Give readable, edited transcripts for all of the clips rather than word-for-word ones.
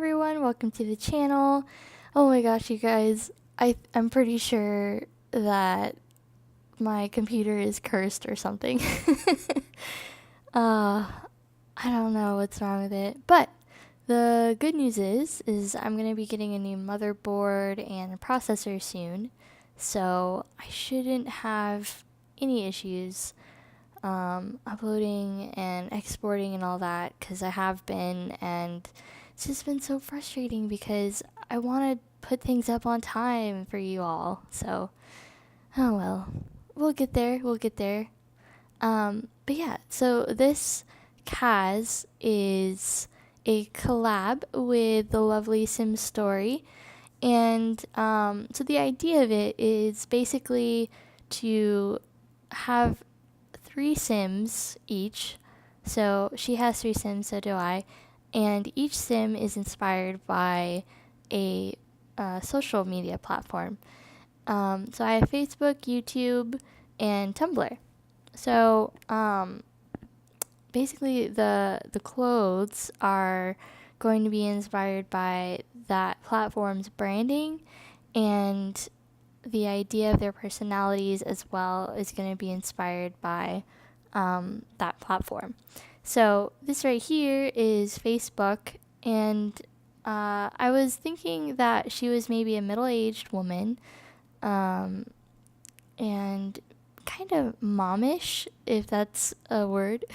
everyone, welcome to the channel. Oh my gosh, you guys, I'm pretty sure that my computer is cursed or something. uh, I don't know what's wrong with it, but the good news is I'm going to be getting a new motherboard and a processor soon, so I shouldn't have any issues uploading and exporting and all that, because I have been, and it's just been so frustrating because I want to put things up on time for you all. So, oh well, we'll get there. But yeah, so this CAS is a collab with the lovely Sim Story. And so the idea of it is basically to have 3 Sims each. So she has 3 Sims, so do I. And each Sim is inspired by a social media platform. So I have Facebook, YouTube, and Tumblr. So basically the clothes are going to be inspired by that platform's branding, and the idea of their personalities as well is going to be inspired by that platform. So this right here is Facebook, and I was thinking that she was maybe a middle-aged woman, and kind of momish, if that's a word,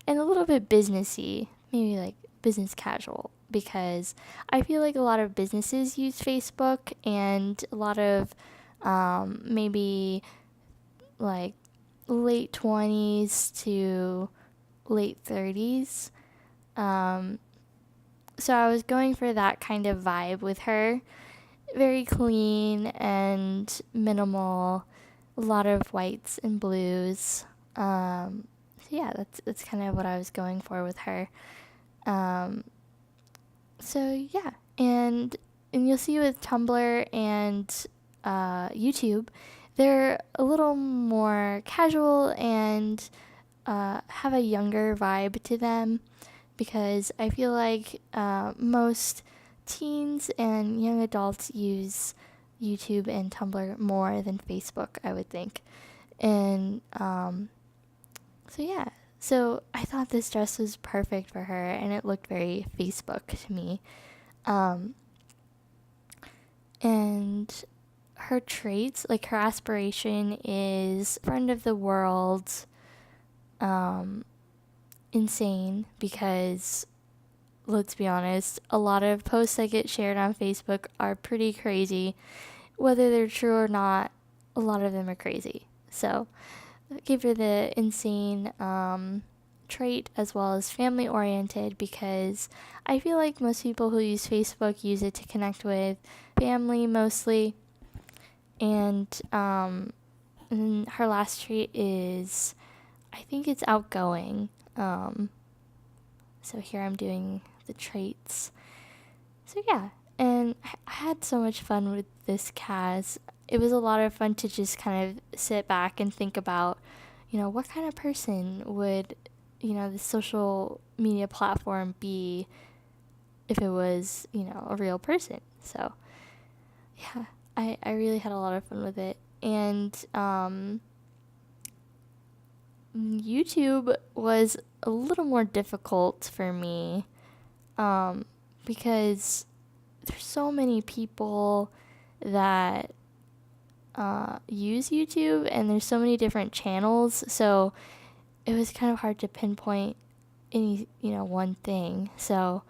and a little bit businessy, maybe like business casual, because I feel like a lot of businesses use Facebook, and a lot of maybe like late 20s to late 30s. So I was going for that kind of vibe with her. Very clean and minimal, a lot of whites and blues. So yeah, that's kind of what I was going for with her. So yeah, and you'll see with Tumblr and YouTube, they're a little more casual and have a younger vibe to them, because I feel like most teens and young adults use YouTube and Tumblr more than Facebook, I would think. And so yeah, so I thought this dress was perfect for her, and it looked very Facebook to me. And her traits, like her aspiration is friend of the world, insane, because let's be honest, a lot of posts that get shared on Facebook are pretty crazy. Whether they're true or not, a lot of them are crazy. So I gave her the insane trait, as well as family oriented, because I feel like most people who use Facebook use it to connect with family mostly. And her last trait is, I think it's outgoing. So here I'm doing the traits. So yeah, and I had so much fun with this CAS. It was a lot of fun to just kind of sit back and think about, what kind of person would, the social media platform be if it was, a real person. So yeah, I really had a lot of fun with it. And YouTube was a little more difficult for me, because there's so many people that use YouTube, and there's so many different channels, so it was kind of hard to pinpoint any, one thing. So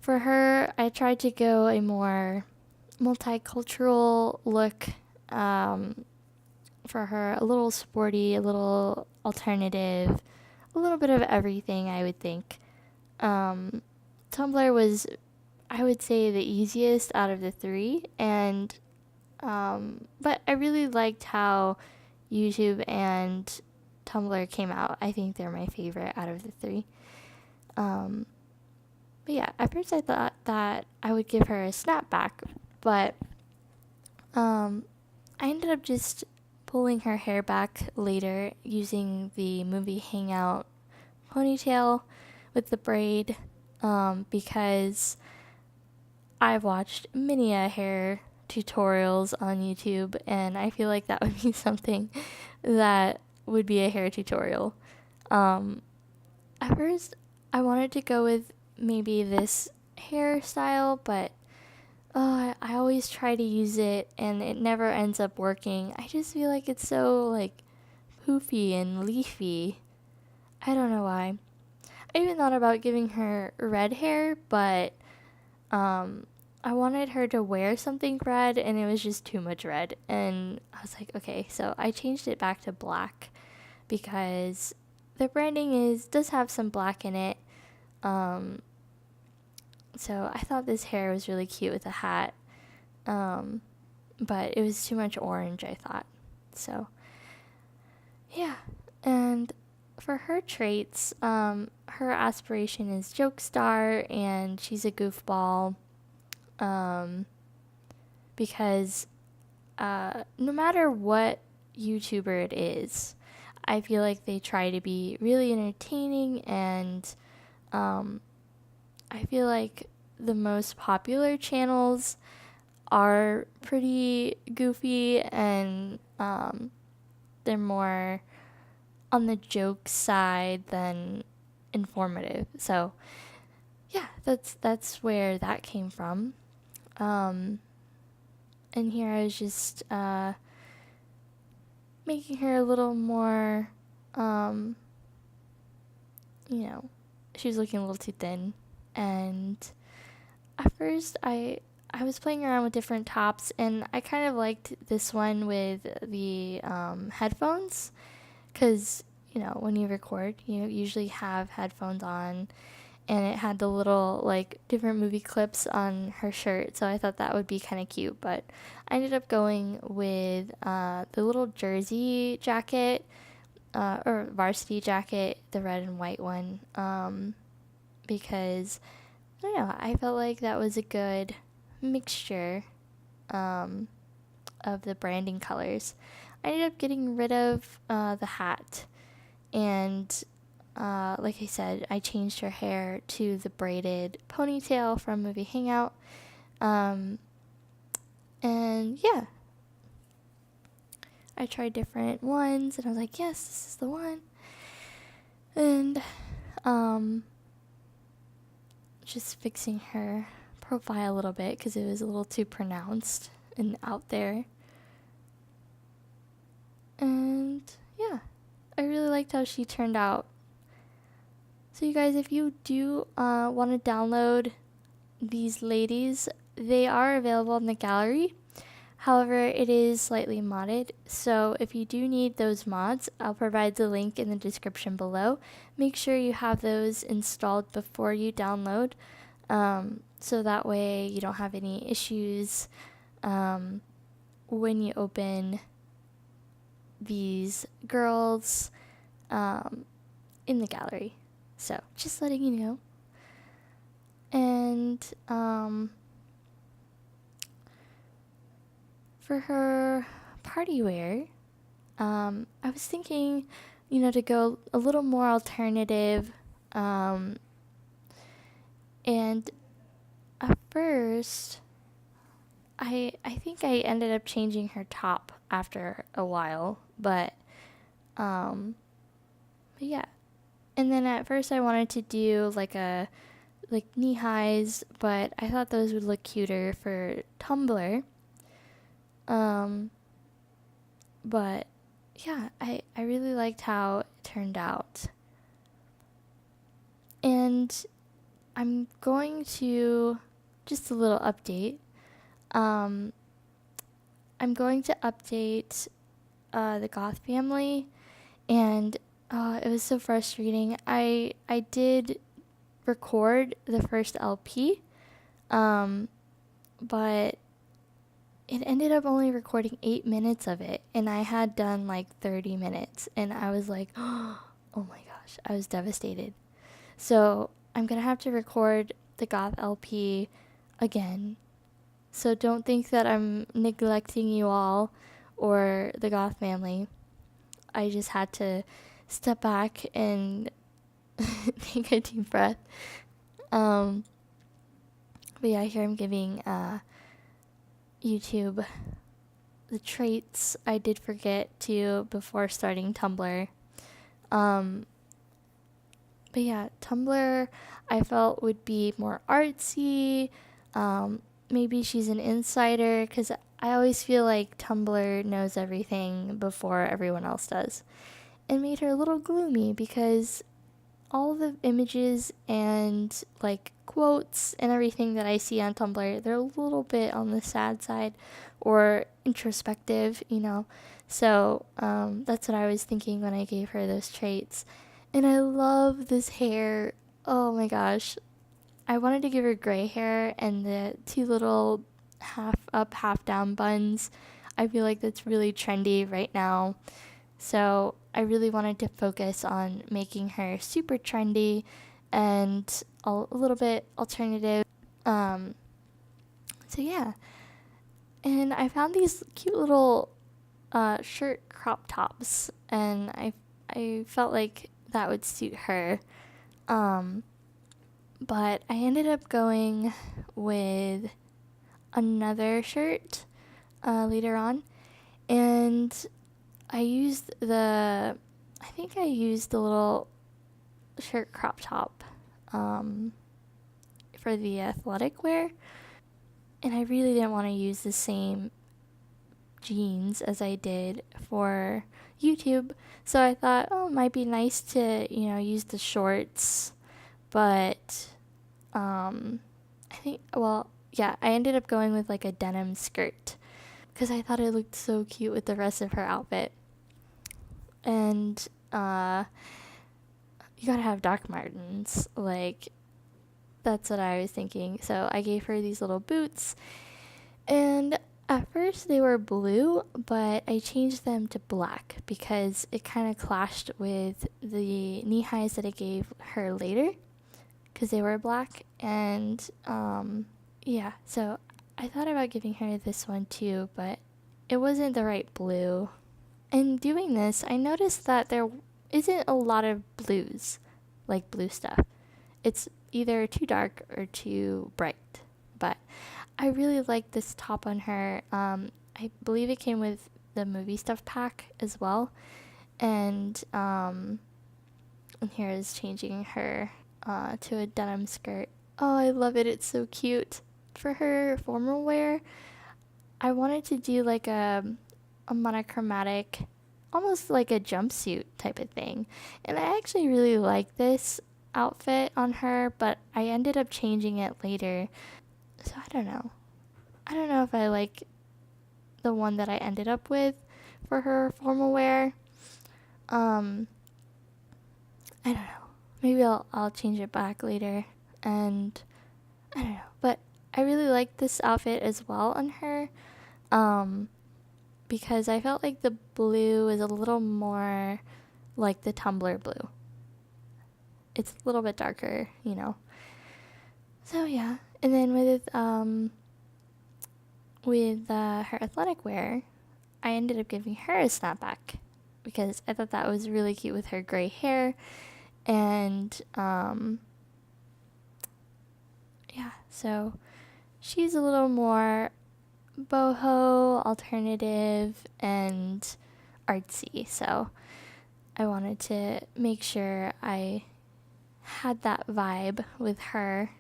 for her, I tried to go a more multicultural look, for her, a little sporty, a little alternative, a little bit of everything, I would think. Tumblr was, I would say, the easiest out of the 3, and but I really liked how YouTube and Tumblr came out. I think they're my favorite out of the 3. But yeah, at first I thought that I would give her a snapback, but I ended up just pulling her hair back later using the movie Hangout ponytail with the braid. because I've watched many hair tutorials on YouTube, and I feel like that would be something that would be a hair tutorial. At first, I wanted to go with maybe this hairstyle, but I always try to use it, and it never ends up working. I just feel like it's so, like, poofy and leafy. I don't know why. I even thought about giving her red hair, but I wanted her to wear something red, and it was just too much red. And I was like, okay, so I changed it back to black because the branding does have some black in it. So I thought this hair was really cute with a hat, but it was too much orange, I thought. So yeah, and for her traits, her aspiration is joke star, and she's a goofball. Because no matter what YouTuber it is, I feel like they try to be really entertaining, and I feel like the most popular channels are pretty goofy, and they're more on the joke side than informative. So yeah, that's where that came from. And here I was just making her a little more, she was looking a little too thin. And at first I was playing around with different tops, and I kind of liked this one with the headphones, because, when you record, you usually have headphones on, and it had the little, like, different movie clips on her shirt, so I thought that would be kind of cute. But I ended up going with the little jersey jacket, or varsity jacket, the red and white one, because, I don't know, I felt like that was a good mixture of the branding colors. I ended up getting rid of the hat, and like I said, I changed her hair to the braided ponytail from Movie Hangout. And yeah, I tried different ones, and I was like, yes, this is the one. And just fixing her profile a little bit because it was a little too pronounced and out there. And yeah, I really liked how she turned out. So you guys, if you do want to download these ladies, they are available in the gallery. However, it is slightly modded, so if you do need those mods, I'll provide the link in the description below. Make sure you have those installed before you download, so that way you don't have any issues when you open these girls in the gallery. So, just letting you know. And for her party wear, I was thinking, to go a little more alternative. And at first, I think I ended up changing her top after a while, but yeah. And then at first I wanted to do like knee highs, but I thought those would look cuter for Tumblr. But yeah, I really liked how it turned out. And I'm going to, just a little update. I'm going to update the Goth family, and it was so frustrating. I did record the first LP, but it ended up only recording 8 minutes of it, and I had done like 30 minutes, and I was like, oh my gosh, I was devastated. So I'm gonna have to record the Goth LP again. So don't think that I'm neglecting you all or the Goth family. I just had to step back and take a deep breath. Um, but yeah, here I'm giving YouTube the traits I did forget to before starting Tumblr. Um, but yeah, Tumblr I felt would be more artsy. Maybe she's an insider because I always feel like Tumblr knows everything before everyone else does. It made her a little gloomy because all the images and like quotes and everything that I see on Tumblr, they're a little bit on the sad side or introspective, you know. So that's what I was thinking when I gave her those traits. And I love this hair. Oh my gosh. I wanted to give her gray hair and the two little half up, half down buns. I feel like that's really trendy right now. So I really wanted to focus on making her super trendy and a little bit alternative. Um, so yeah, and I found these cute little shirt crop tops, and I felt like that would suit her. Um, but I ended up going with another shirt later on, and I think I used the little shirt crop top for the athletic wear. And I really didn't want to use the same jeans as I did for YouTube. So I thought, oh, it might be nice to, use the shorts. But I think, well, yeah, I ended up going with like a denim skirt because I thought it looked so cute with the rest of her outfit. And you gotta have Doc Martens. Like, that's what I was thinking. So I gave her these little boots. And at first they were blue, but I changed them to black because it kind of clashed with the knee highs that I gave her later because they were black. And yeah, so I thought about giving her this one too, but it wasn't the right blue. In doing this, I noticed that there isn't a lot of blues, like blue stuff. It's either too dark or too bright. But I really like this top on her. I believe it came with the movie stuff pack as well. And here is changing her to a denim skirt. Oh, I love it. It's so cute. For her formal wear, I wanted to do like a monochromatic, almost like a jumpsuit type of thing. And I actually really like this outfit on her, but I ended up changing it later. So I don't know. I don't know if I like the one that I ended up with for her formal wear. I don't know. Maybe I'll change it back later. And I don't know. But I really like this outfit as well on her. Because I felt like the blue is a little more like the Tumblr blue. It's a little bit darker, you know. So yeah, and then with her athletic wear, I ended up giving her a snapback because I thought that was really cute with her gray hair, and yeah, so she's a little more boho, alternative, and artsy. So I wanted to make sure I had that vibe with her.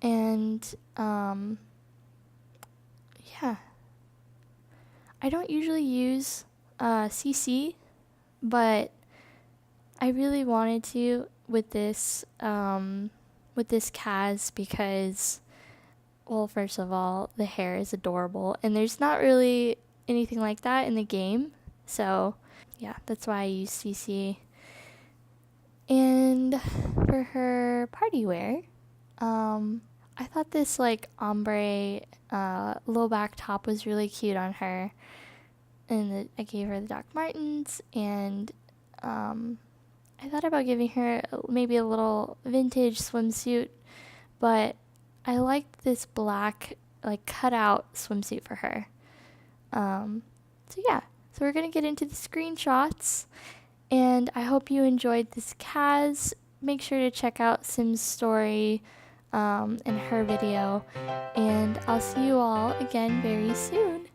And yeah, I don't usually use CC, but I really wanted to with this CAS because, well, first of all, the hair is adorable, and there's not really anything like that in the game. So yeah, that's why I use CC. And for her party wear, I thought this like ombre low back top was really cute on her, and I gave her the Doc Martens, and I thought about giving her maybe a little vintage swimsuit, but I liked this black like cutout swimsuit for her. So yeah, we're gonna get into the screenshots, and I hope you enjoyed this CAS make sure to check out Sim's story in her video, and I'll see you all again very soon.